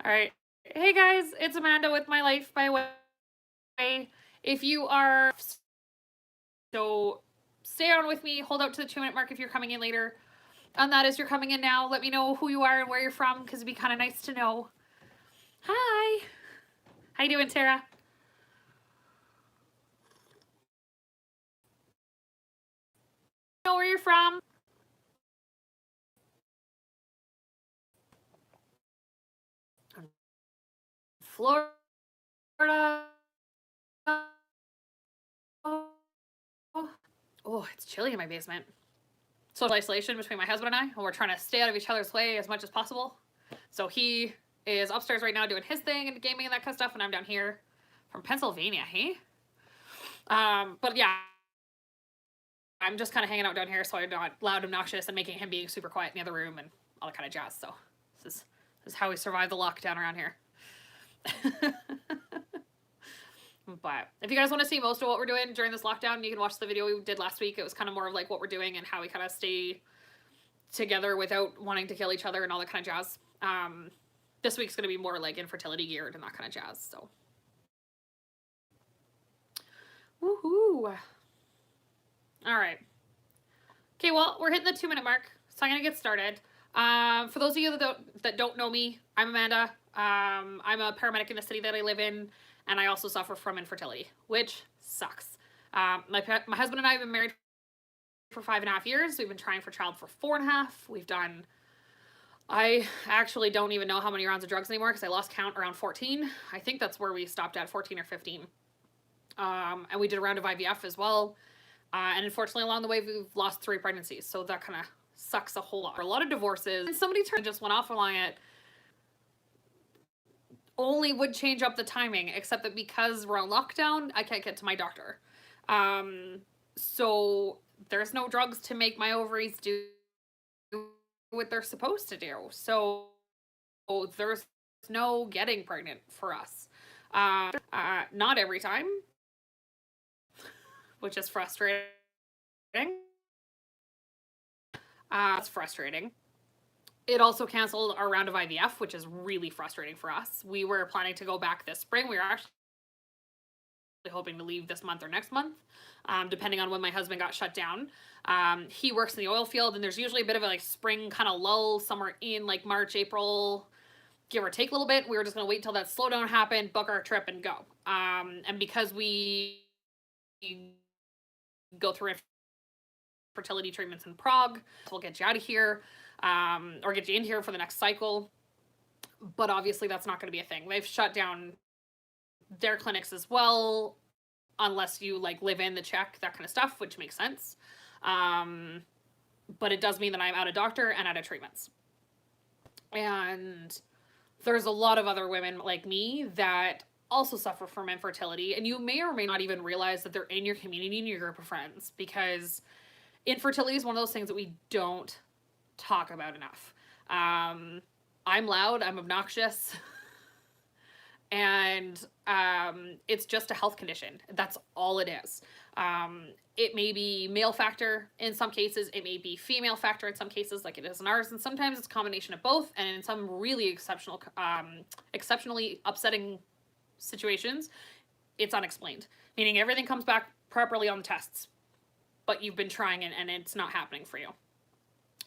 All right. Hey guys, it's Amanda with My Life by Way. If you are so stay on with me, hold out to the 2 minute mark if you're coming in later. And that is you're coming in now. Let me know who you are and where you're from because it'd be kind of nice to know. Hi. How you doing, Tara? Know where you're from? Florida. Oh, it's chilly in my basement. Social isolation between my husband and I, and we're trying to stay out of each other's way as much as possible. So he is upstairs right now doing his thing and gaming and that kind of stuff, and I'm down here from Pennsylvania, hey? But yeah, I'm just kind of hanging out down here so I'm not loud, obnoxious, and making him being super quiet in the other room and all that kind of jazz. So this is how we survive the lockdown around here. But if you guys want to see most of what we're doing during this lockdown, you can watch the video we did last week. It was kind of more of like what we're doing and how we kind of stay together without wanting to kill each other and all that kind of jazz. This week's going to be more like infertility geared and that kind of jazz. So, woohoo! All right. Okay, well, we're hitting the 2 minute mark, so I'm gonna get started. For those of you that don't know me, I'm Amanda. I'm a paramedic in the city that I live in, and I also suffer from infertility, which sucks. My husband and I have been married for 5.5 years. We've been trying for child for 4.5. We've done, I actually don't even know how many rounds of drugs anymore because I lost count around 14. I think that's where we stopped at, 14 or 15. And we did a round of IVF as well. And unfortunately, along the way, we've lost 3 pregnancies. So that kind of sucks a whole lot. A lot of divorces. And somebody just went off along it. Only would change up the timing, except that because we're on lockdown, I can't get to my doctor. So there's no drugs to make my ovaries do what they're supposed to do. So there's no getting pregnant for us. Not every time, which is frustrating. It's frustrating. It also canceled our round of IVF, which is really frustrating for us. We were planning to go back this spring. We were actually hoping to leave this month or next month, depending on when my husband got shut down. He works in the oil field, and there's usually a bit of a like spring kind of lull somewhere in like March, April, give or take a little bit. We were just going to wait till that slowdown happened, book our trip, and go. And because we go through fertility treatments in Prague, we'll get you out of here, or get you in here for the next cycle. But obviously that's not going to be a thing. They've shut down their clinics as well, unless you like live in the Czech, that kind of stuff, which makes sense. But it does mean that I'm out of doctor and out of treatments. And there's a lot of other women like me that also suffer from infertility, and you may or may not even realize that they're in your community and your group of friends, because infertility is one of those things that we don't talk about enough. I'm loud, I'm obnoxious, and it's just a health condition. That's all it is. It may be male factor in some cases, it may be female factor in some cases, like it is in ours, and sometimes it's a combination of both, and in some really exceptionally upsetting situations, it's unexplained, meaning everything comes back properly on the tests, but you've been trying it and it's not happening for you.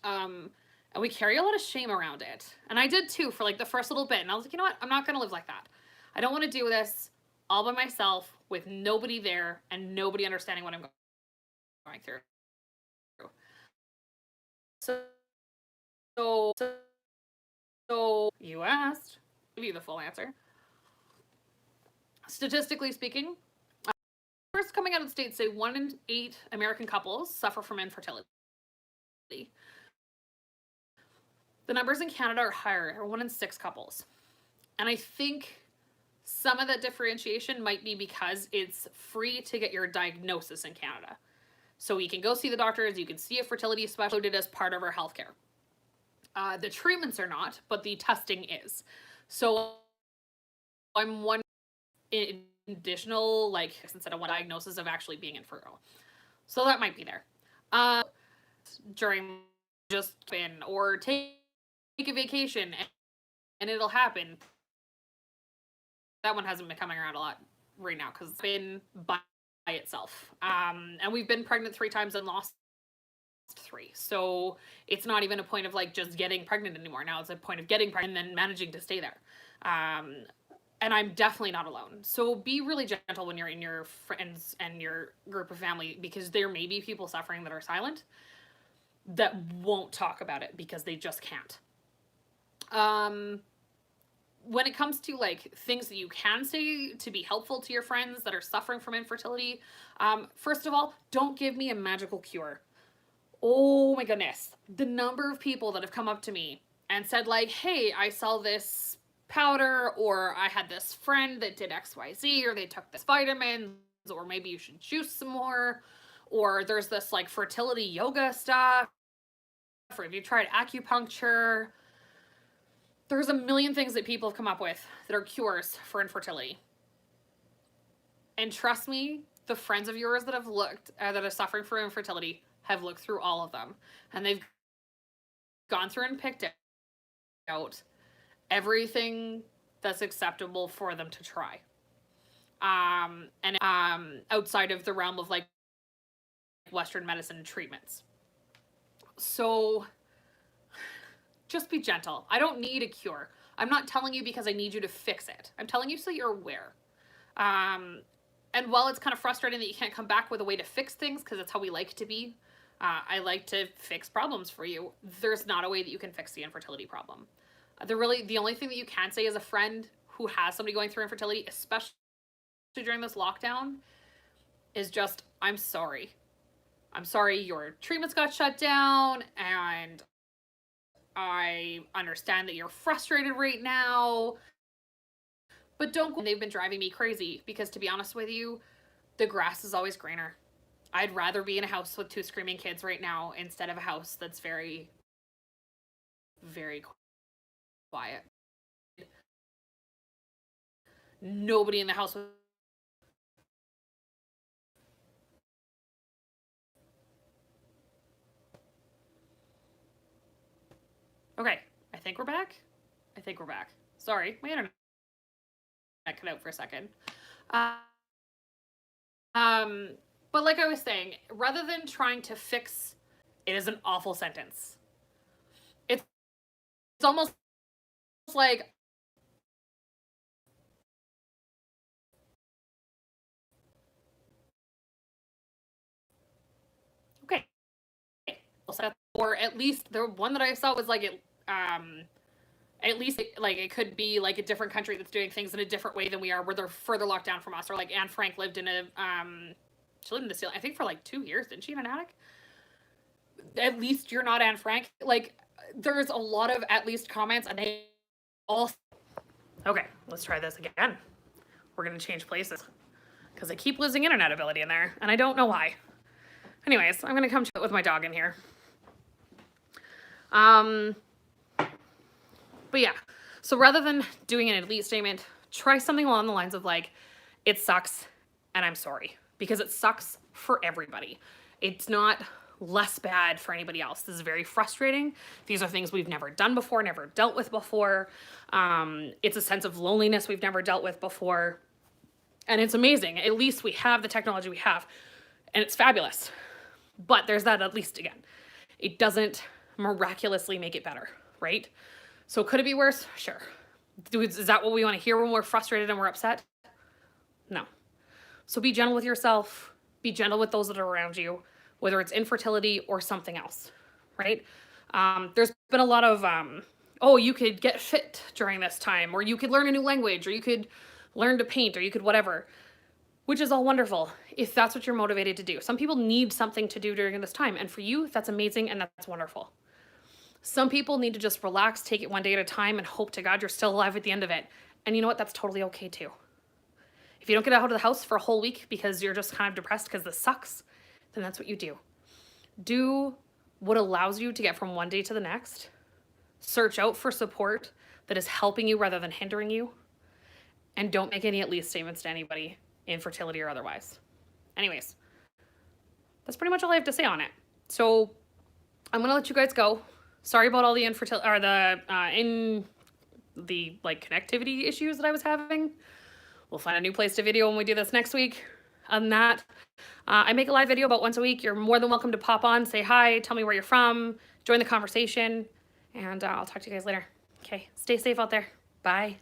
And we carry a lot of shame around it. And I did too for like the first little bit. And I was like, you know what? I'm not going to live like that. I don't want to do this all by myself with nobody there and nobody understanding what I'm going through. So you asked. I'll give you the full answer. Statistically speaking, first coming out of the States say 1 in 8 American couples suffer from infertility. The numbers in Canada are higher, or 1 in 6 couples. And I think some of that differentiation might be because it's free to get your diagnosis in Canada. So you can go see the doctors, you can see a fertility specialist as part of our healthcare. The treatments are not, but the testing is. So I'm one additional, like, instead of one diagnosis of actually being infertile. So that might be there. During just or take a vacation and it'll happen. that one hasn't been coming around a lot right now because it's been by itself. And we've been pregnant 3 times and lost 3. So it's not even a point of like just getting pregnant anymore. Now it's a point of getting pregnant and then managing to stay there. And I'm definitely not alone. So be really gentle when you're in your friends and your group of family, because there may be people suffering that are silent that won't talk about it because they just can't. When it comes to like things that you can say to be helpful to your friends that are suffering from infertility, first of all, don't give me a magical cure. Oh my goodness. The number of people that have come up to me and said like, hey, I sell this powder, or I had this friend that did XYZ, or they took this vitamins, or maybe you should juice some more, or there's this like fertility yoga stuff, or have you tried acupuncture? There's a million things that people have come up with that are cures for infertility. And trust me, the friends of yours that have looked, that are suffering from infertility, have looked through all of them. And they've gone through and picked out everything that's acceptable for them to try. And outside of the realm of like Western medicine treatments. So just be gentle. I don't need a cure. I'm not telling you because I need you to fix it. I'm telling you so you're aware. And while it's kind of frustrating that you can't come back with a way to fix things, because that's how we like to be, I like to fix problems for you, there's not a way that you can fix the infertility problem. The only thing that you can say as a friend who has somebody going through infertility, especially during this lockdown, is just, I'm sorry. I'm sorry your treatments got shut down, and I understand that you're frustrated right now, but don't go. They've been driving me crazy because, to be honest with you, the grass is always greener. I'd rather be in a house with 2 screaming kids right now instead of a house that's very, very quiet. Nobody in the house was... Okay, I think we're back. Sorry, my internet cut out for a second. But like I was saying, rather than trying to fix, it is an awful sentence. It's almost like, okay, or at least the one that I saw was like, at least like it could be like a different country that's doing things in a different way than we are, where they're further locked down from us. Or like Anne Frank lived in a she lived in a ceiling, I think, for like 2 years. Didn't she, in an attic? At least you're not Anne Frank. Like, there's a lot of at least comments, and they all... Okay, let's try this again. We're gonna change places because I keep losing internet ability in there, and I don't know why. Anyways, I'm gonna come chat with my dog in here. But yeah, so rather than doing an elite statement, try something along the lines of like, it sucks and I'm sorry, because it sucks for everybody. It's not less bad for anybody else. This is very frustrating. These are things we've never done before, never dealt with before. It's a sense of loneliness we've never dealt with before. And it's amazing. At least we have the technology we have, and it's fabulous. But there's that at least again. It doesn't miraculously make it better, right? So could it be worse? Sure. Is that what we want to hear when we're frustrated and we're upset? No. So be gentle with yourself. Be gentle with those that are around you, whether it's infertility or something else, right? There's been a lot of, oh, you could get fit during this time, or you could learn a new language, or you could learn to paint, or you could whatever, which is all wonderful if that's what you're motivated to do. Some people need something to do during this time, and for you, that's amazing and that's wonderful. Some people need to just relax, take it one day at a time, and hope to God you're still alive at the end of it. And you know what? That's totally okay too. If you don't get out of the house for a whole week because you're just kind of depressed because this sucks, then that's what you do. Do what allows you to get from one day to the next. Search out for support that is helping you rather than hindering you. And don't make any at least statements to anybody, infertility or otherwise. Anyways, that's pretty much all I have to say on it. So I'm gonna let you guys go. Sorry about all the infertility or the connectivity issues that I was having. we'll find a new place to video when we do this next week. Other than that, I make a live video about once a week. You're more than welcome to pop on, say hi, tell me where you're from, join the conversation, and I'll talk to you guys later. Okay, stay safe out there. Bye.